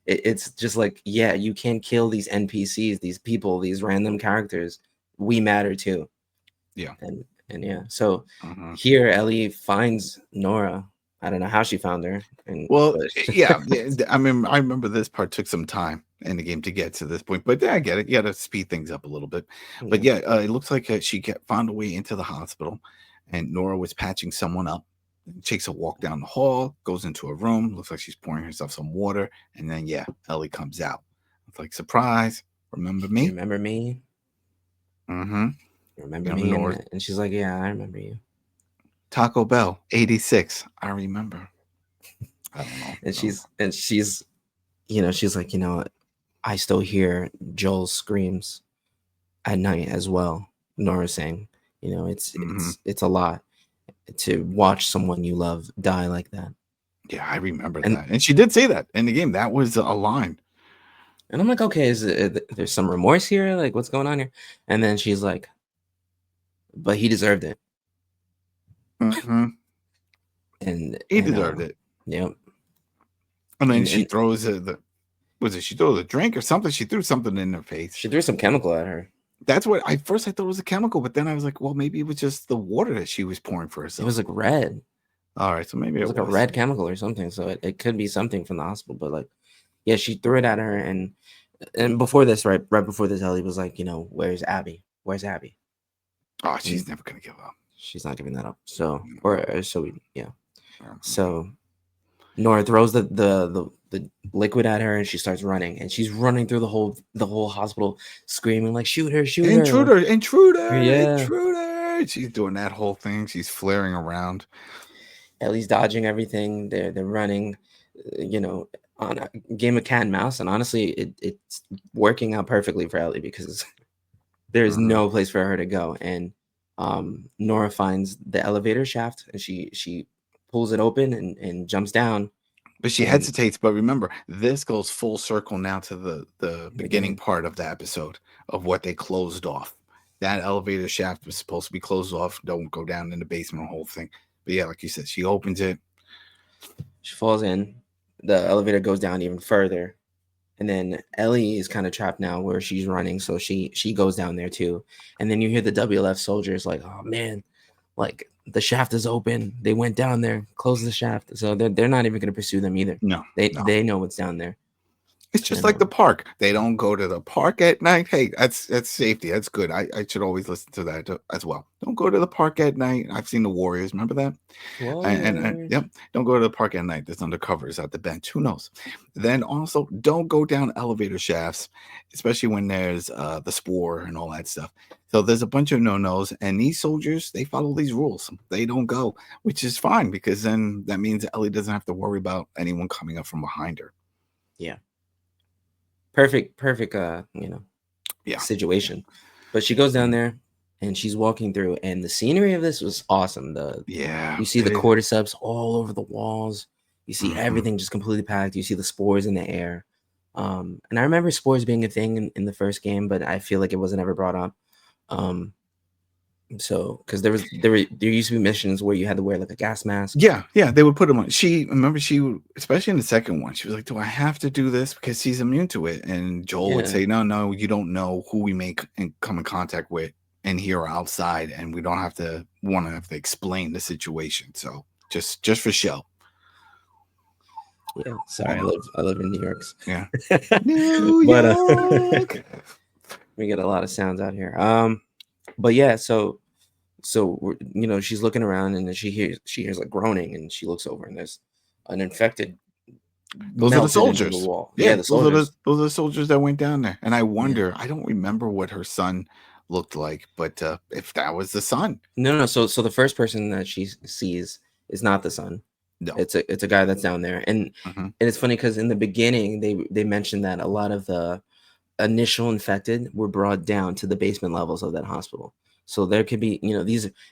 it's just like, yeah, you can't kill these NPCs, these people, these random characters. We matter too. Yeah. And yeah, so here Ellie finds Nora. I don't know how she found her. Yeah. I mean, I remember this part took some time in the game to get to this point, but yeah, I get it. You got to speed things up a little bit. But yeah, it looks like she found a way into the hospital, and Nora was patching someone up. Takes a walk down the hall, goes into a room. Looks like she's pouring herself some water, and then Ellie comes out. It's like, surprise! Remember me? Remember me? Remember me? And she's like, yeah, I remember you. Taco Bell 86. I remember. I don't know. And she's, you know, she's like, you know, I still hear Joel's screams at night as well. Nora's saying, you know, it's a lot to watch someone you love die like that. Yeah, I remember that. And she did say that in the game. That was a line. And I'm like, okay, there's some remorse here? Like, what's going on here? And then she's like, but he deserved it. And he deserved it. Yep. And then she throws she threw a drink or something? She threw something in her face. She threw some chemical at her. That's what I thought it was a chemical, but then I was like, well, maybe it was just the water that she was pouring for herself. It was like red. All right, so maybe it was like a red chemical or something. So it could be something from the hospital, but like, yeah, she threw it at her, and before this, right before this, Ellie was like, you know, where's Abby? Where's Abby? Oh, she's never gonna give up. She's not giving that up. So So Nora throws the liquid at her, and she starts running, and she's running through the whole hospital, screaming like, shoot her, intruder, intruder. She's doing that whole thing. She's flaring around. Ellie's dodging everything. They're running, you know, on a game of cat and mouse, and honestly, it's working out perfectly for Ellie, because there's no place for her to go. And Nora finds the elevator shaft, and she pulls it open and jumps down. But she hesitates. But remember, this goes full circle now to the beginning part of the episode of what they closed off. That elevator shaft was supposed to be closed off. Don't go down in the basement, the whole thing. But yeah, like you said, she opens it. She falls in. The elevator goes down even further. And then Ellie is kind of trapped now where she's running. So she goes down there too. And then you hear the WLF soldiers like, oh man, like the shaft is open. They went down there, closed the shaft. So they're not even going to pursue them either. No, they know what's down there. It's just like the park. They don't go to the park at night. Hey, that's safety. That's good. I should always listen to that as well. Don't go to the park at night. I've seen the Warriors. Remember that? And Warriors. yep, don't go to the park at night. There's undercovers at the bench. Who knows? Then also don't go down elevator shafts, especially when there's the spore and all that stuff. So there's a bunch of no-nos, and these soldiers, they follow these rules. They don't go, which is fine because then that means Ellie doesn't have to worry about anyone coming up from behind her. Yeah. Perfect, Yeah. situation. But she goes down there and she's walking through, and the scenery of this was awesome. You see the cordyceps all over the walls. You see everything just completely packed. You see the spores in the air. And I remember spores being a thing in the first game, but I feel like it wasn't ever brought up. So because there used to be missions where you had to wear like a gas mask. Yeah, they would put them on. She especially in the second one, she was like, "Do I have to do this?" Because she's immune to it. And Joel would say, "No, you don't know who we make and come in contact with in here or outside, and we don't have to explain the situation. So just for show." Yeah, sorry, I live in New York. Yeah, New York. We get a lot of sounds out here. But yeah, so she's looking around and then she hears like groaning, and she looks over and there's an infected. Those are the soldiers. The wall. Yeah, the soldiers. Those are the soldiers that went down there. And I wonder, I don't remember what her son looked like, but if that was the son. No. So the first person that she sees is not the son. No, it's a guy that's down there, and it's funny because in the beginning they mentioned that a lot of the initial infected were brought down to the basement levels of that hospital. So there could be,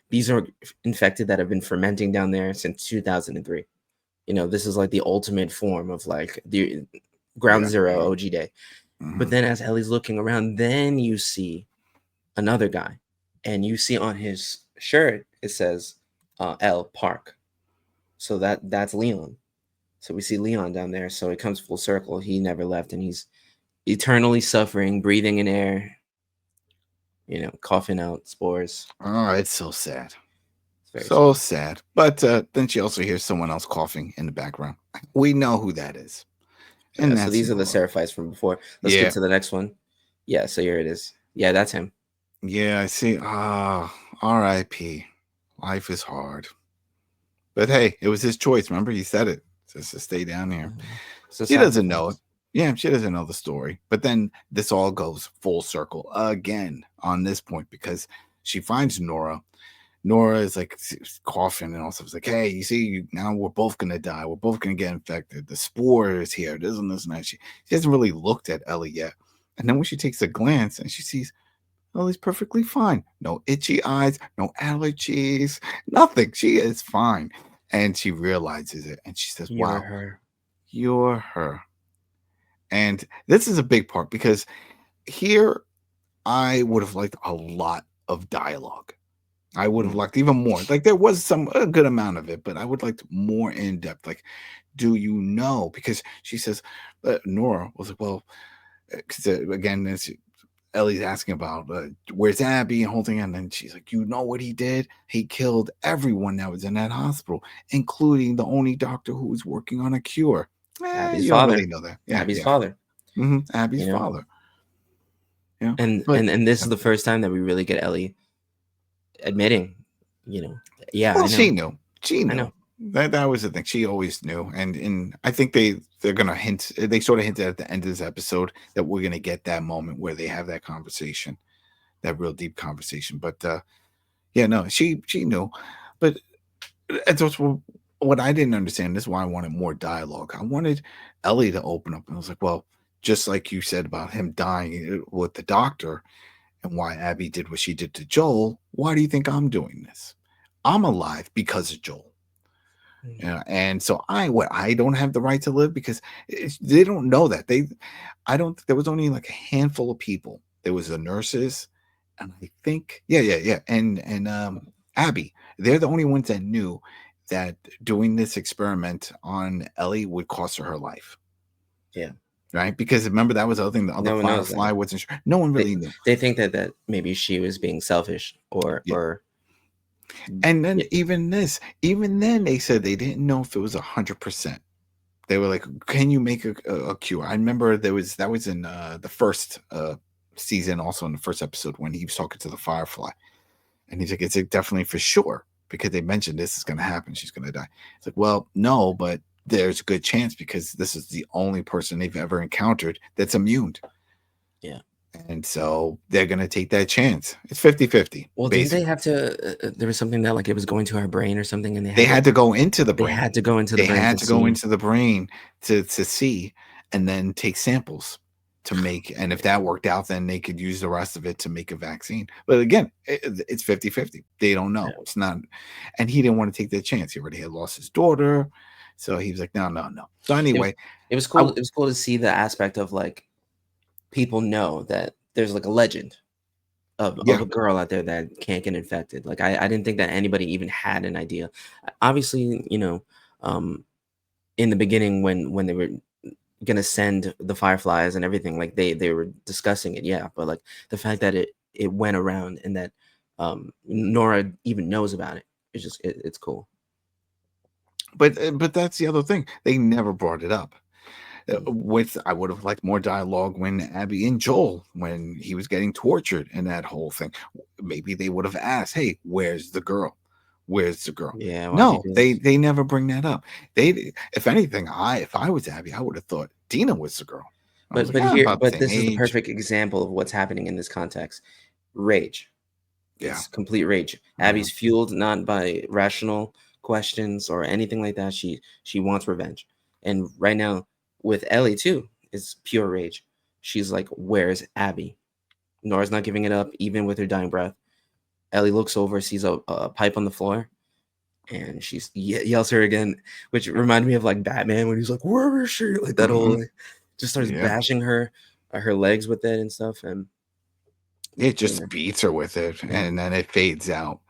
these are infected that have been fermenting down there since 2003. This is like the ultimate form of like the ground zero OG day. But then as Ellie's looking around, then you see another guy, and you see on his shirt it says L Park. So that's Leon. So we see Leon down there. So it comes full circle. He never left, and he's eternally suffering, breathing in air, coughing out spores. Oh, it's so sad. So sad. But then she also hears someone else coughing in the background. We know who that is. And so these are the Seraphites from before. Let's get to the next one. Yeah, so here it is. Yeah, that's him. Yeah, I see. R.I.P. Life is hard. But hey, it was his choice. Remember, he said it. Just to stay down here. So she doesn't know it. Yeah, she doesn't know the story. But then this all goes full circle again on this point because she finds Nora. Nora is like coughing and also it's like, hey, you see, now we're both going to die. We're both going to get infected. The spore is here. This and that. She hasn't really looked at Ellie yet. And then when she takes a glance and she sees Ellie's perfectly fine. No itchy eyes, no allergies, nothing. She is fine. And she realizes it. And she says, wow, you're her. And this is a big part because here I would have liked a lot of dialogue. I would have liked even more. Like there was a good amount of it, but I would like more in depth. Like, do you know? Because she says, Nora was like, well, because again, Ellie's asking about where's Abby and holding, and then she's like, you know what he did? He killed everyone that was in that hospital, including the only doctor who was working on a cure. Abby's father. Don't really know that. Yeah, Abby's father. Abby's father. Yeah, and this is the first time that we really get Ellie admitting, Well, I know. She knew. I know. That was the thing. She always knew, and I think they're gonna hint. They sort of hinted at the end of this episode that we're gonna get that moment where they have that conversation, that real deep conversation. But she knew. But it's also what I didn't understand. This is why I wanted more dialogue. I wanted Ellie to open up, and I was like, well, just like you said about him dying with the doctor, and why Abby did what she did to Joel. Why do you think I'm doing this? I'm alive because of Joel. Yeah, and so I don't have the right to live because they don't know that. There was only like a handful of people. There was the nurses, and I think and Abby. They're the only ones that knew that doing this experiment on Ellie would cost her life. Yeah. Right, because remember that was the other thing. The other Firefly wasn't sure. No one really knew. They think that maybe she was being selfish or. And then even then they said they didn't know if it was 100%. They were like, "Can you make a cure?" I remember that was in the first season, also in the first episode when he was talking to the Firefly. And he's like, it's like, definitely for sure because they mentioned this is going to happen. She's going to die. It's like, well, no, but there's a good chance because this is the only person they've ever encountered that's immune. Yeah. And so they're going to take that chance. It's 50-50. Well, didn't they have to? There was something that like it was going to her brain or something, and They had to go into the they brain. had to go into the They brain had to to go see. into the brain to see and then take samples to make. And if that worked out, then they could use the rest of it to make a vaccine. But again, it's 50-50. They don't know. Yeah. It's not. And he didn't want to take that chance. He already had lost his daughter. So he was like, no. So anyway, It was cool. It was cool to see the aspect of like people know that there's like a legend of Yeah. a girl out there that can't get infected. Like I didn't think that anybody even had an idea. Obviously, you know, in the beginning when they were gonna send the fireflies and everything, like they were discussing it, yeah. But like the fact that it went around and that Nora even knows about it, it's just it's cool. But that's the other thing. They never brought it up. Mhm. I would have liked more dialogue when Abby and Joel, when he was getting tortured and that whole thing. Maybe they would have asked, "Hey, where's the girl? Where's the girl?" Yeah, why'd you No, do they this? they never bring that up. If anything, if I was Abby, I would have thought Dina was the girl. I was like, I'm about the But same this is the age. perfect example of what's happening in this context. Rage. Yeah. It's complete rage. Abby's fueled not by rational questions or anything like that. She wants revenge. And right now with Ellie too, it's pure rage. She's like, "Where's Abby?" Nora's not giving it up, even with her dying breath. Ellie looks over, sees a pipe on the floor, and she yells her again, which reminded me of like Batman when he's like, "Where is she?" Like that whole like, just starts Yeah. bashing her legs with it and stuff, and It you just know, beats her with it, yeah. and then it fades out.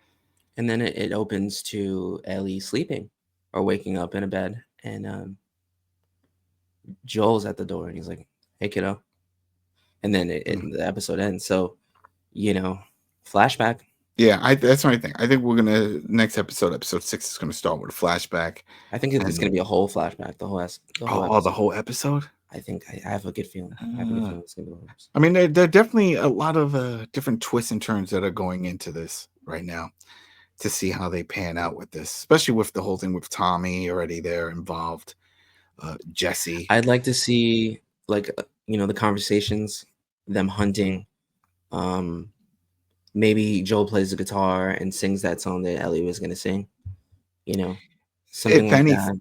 And then it opens to Ellie sleeping or waking up in a bed, and Joel's at the door, and he's like, "Hey, kiddo," and then the episode ends. So, you know, flashback. Yeah, that's my thing. I think we're gonna next episode 6 is gonna start with a flashback. I think it's And going to be a whole flashback, the whole the episode. whole episode. I have a good feeling. I have a good feeling it's going to be the whole episode. I mean, there are definitely a lot of different twists and turns that are going into this right now to see how they pan out with this, especially with the whole thing with Tommy already there involved, Jesse. I'd like to see like you know the conversations, them hunting. Um, maybe Joel plays the guitar and sings that song that Ellie was going to sing. You know, something If like any, that.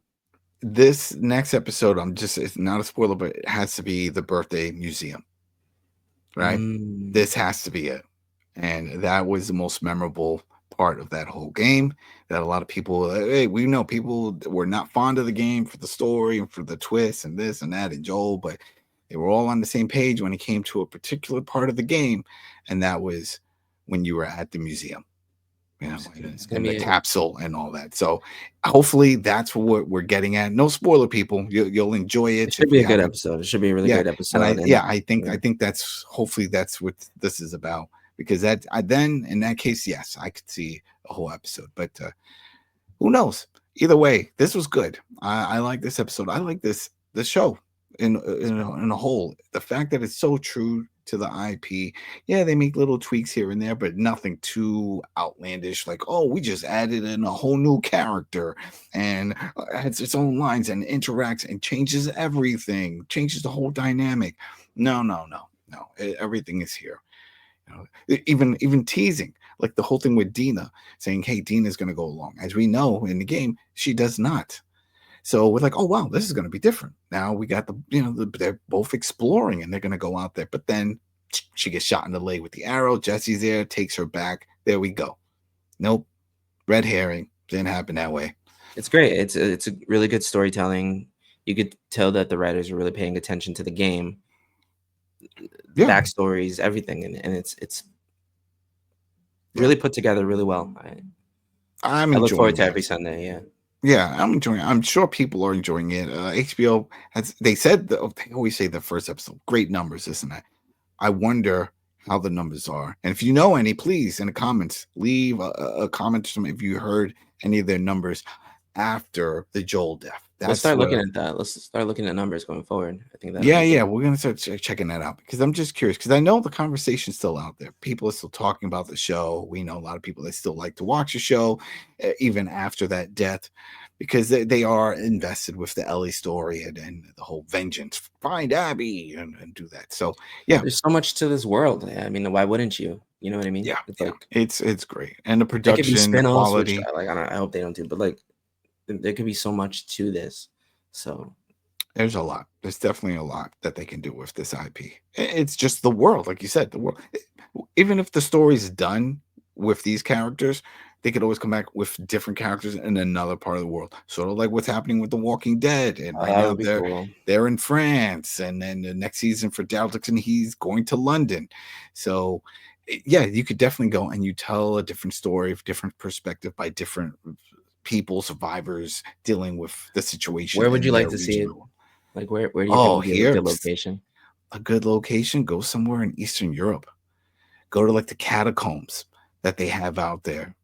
this next episode, it's not a spoiler, but it has to be the birthday museum, right? Mm. This has to be it. And that was the most memorable part of that whole game. That a lot of people, hey, we know people were not fond of the game for the story and for the twists and this and that and Joel, but they were all on the same page when it came to a particular part of the game, and that was when you were at the museum, you know, It's gonna and the be capsule and all that. So hopefully that's what we're getting at. No spoiler, people. You'll enjoy it it should if be a you good haven't. episode. It should be a really Yeah, great and episode. And I think that's hopefully that's what this is about, because then in that case, yes, I could see a whole episode, but who knows? Either way, this was good. I like this episode. I like this show in a whole. The fact that it's so true to the IP. Yeah, they make little tweaks here and there, but nothing too outlandish. Like, oh, we just added in a whole new character and has its own lines and interacts and changes everything, changes the whole dynamic. No. Everything is here. You know, even teasing, like the whole thing with Dina saying, "Hey, Dina's going to go along." As we know in the game, she does not. So we're like, "Oh wow, this is going to be different." Now we got they're both exploring and they're going to go out there. But then she gets shot in the leg with the arrow. Jesse's there, takes her back. There we go. Nope, red herring. Didn't happen that way. it's great. It's a really good storytelling. You could tell that the writers are really paying attention to the game, the Yeah, backstories, everything, and it's really put together really well. I'm I look forward enjoying to it. every Sunday. Yeah. Yeah, I'm enjoying it. I'm sure people are enjoying it. HBO has, they said, they always say the first episode, great numbers, isn't it? I wonder how the numbers are. And if you know any, please in the comments, leave a comment if you heard any of their numbers after the Joel death. Let's That's start what. looking at that. Let's start looking at numbers going forward. I think that'll Yeah, be good. yeah, we're gonna start checking that out because I'm just curious because I know the conversation's still out there. People are still talking about the show. We know a lot of people that still like to watch the show, even after that death, because they are invested with the Ellie story and the whole vengeance, find Abby and do that. So yeah, There's so much to this world. I mean, why wouldn't you? You know what I mean? yeah, It's yeah, like it's great, and the there could be production, the spin-offs, which quality. I don't. I hope they don't do, but like there could be so much to this. So There's a lot. There's definitely a lot that they can do with this IP. It's just the world, like you said, the world. Even if the story's done with these characters, they could always come back with different characters in another part of the world. Sort of like what's happening with The Walking Dead. And right that now would be cool. they're in France, and then the next season for Daryl Dixon, he's going to London. So yeah, you could definitely go and you tell a different story, different perspective by different people, survivors dealing with the situation Where would you in like their to see region. it? Like where do you think Oh, would be a here, good location? a good location, go somewhere in Eastern Europe. Go to like the catacombs that they have out there.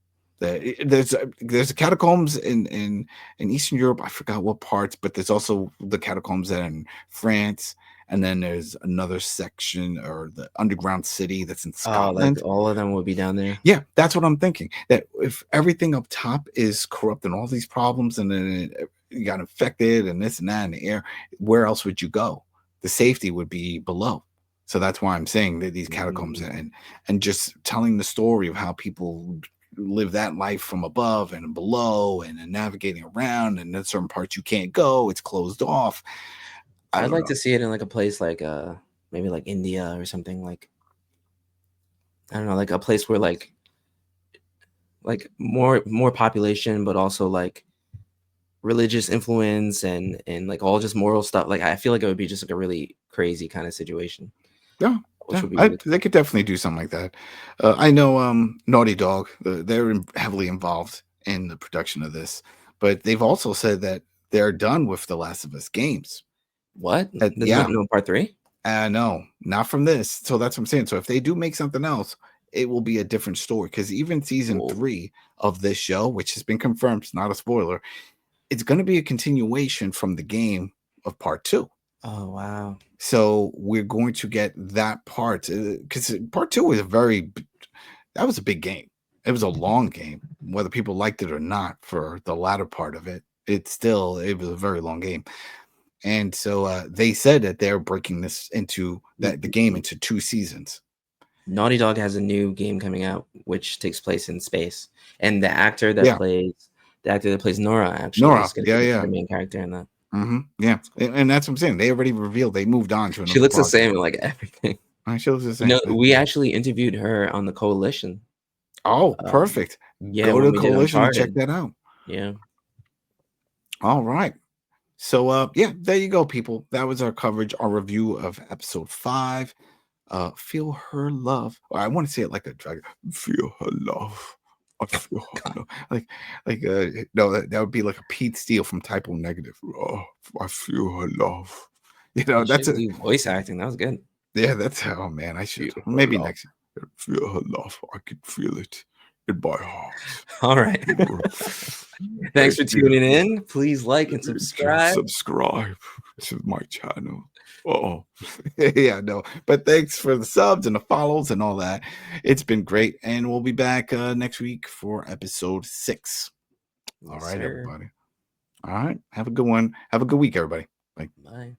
There's catacombs in Eastern Europe. I forgot what parts, but there's also the catacombs that are in France, and then there's another section or the underground city that's in Oh, like Scotland. all of them would be down there. Yeah, that's what I'm thinking. That if everything up top is corrupt and all these problems, and then you got infected and this and that in the air, where else would you go? The safety would be below. So that's why I'm saying that these catacombs Mm. and just telling the story of how people live that life from above and below and navigating around, and there's certain parts you can't go. It's closed off. I I'd don't like know. to see it in like a place like maybe like India or something, like I don't know, like a place where like more population, but also like religious influence and like all just moral stuff. Like I feel like it would be just like a really crazy kind of situation, Yeah, which yeah, would be really they cool. could definitely do something like that. I know Naughty Dog, they're heavily involved in the production of this, but they've also said that they're done with the Last of Us games. What? There's Yeah, no part 3? no, not from this. So that's what I'm saying. So if they do make something else, it will be a different story. Because even season Whoa. 3 of this show, which has been confirmed, it's not a spoiler, it's going to be a continuation from the game of part 2. Oh wow. So we're going to get that part because part 2 was that was a big game. It was a long game, whether people liked it or not. For the latter part of it, it was a very long game. And so they said that they're breaking this into the game into 2 seasons. Naughty Dog has a new game coming out, which takes place in space, and Yeah, the actor that plays Nora actually Nora. is going to Yeah, be yeah, the main character in that. yeah. And that's what I'm saying. They already revealed they moved on to She another looks the project. same in like everything. She looks the You know, same. we actually interviewed her on the Coalition. Oh, Um, perfect. yeah, Go to when the we did Coalition and check Uncharted. that out. Yeah. All right. So yeah, there you go, people. That was our coverage, our review of episode 5. Feel her love. Or I want to say it like a dragon. Feel her love. I feel her love. No, that would be like a Pete Steele from Typo Negative. Oh, I feel her love. You That's should a do voice acting. That was good. yeah, that's oh man, I Feel should. her Maybe love. next year. Feel her love. I can feel it in my heart. All right. Thanks Thank for you. tuning in. Please like and subscribe. Subscribe to my channel. Oh, yeah, no, but thanks for the subs and the follows and all that. It's been great, and we'll be back next week for episode 6. All Yes, right, sir. everybody. All right, have a good one. Have a good week, everybody. Bye. Bye.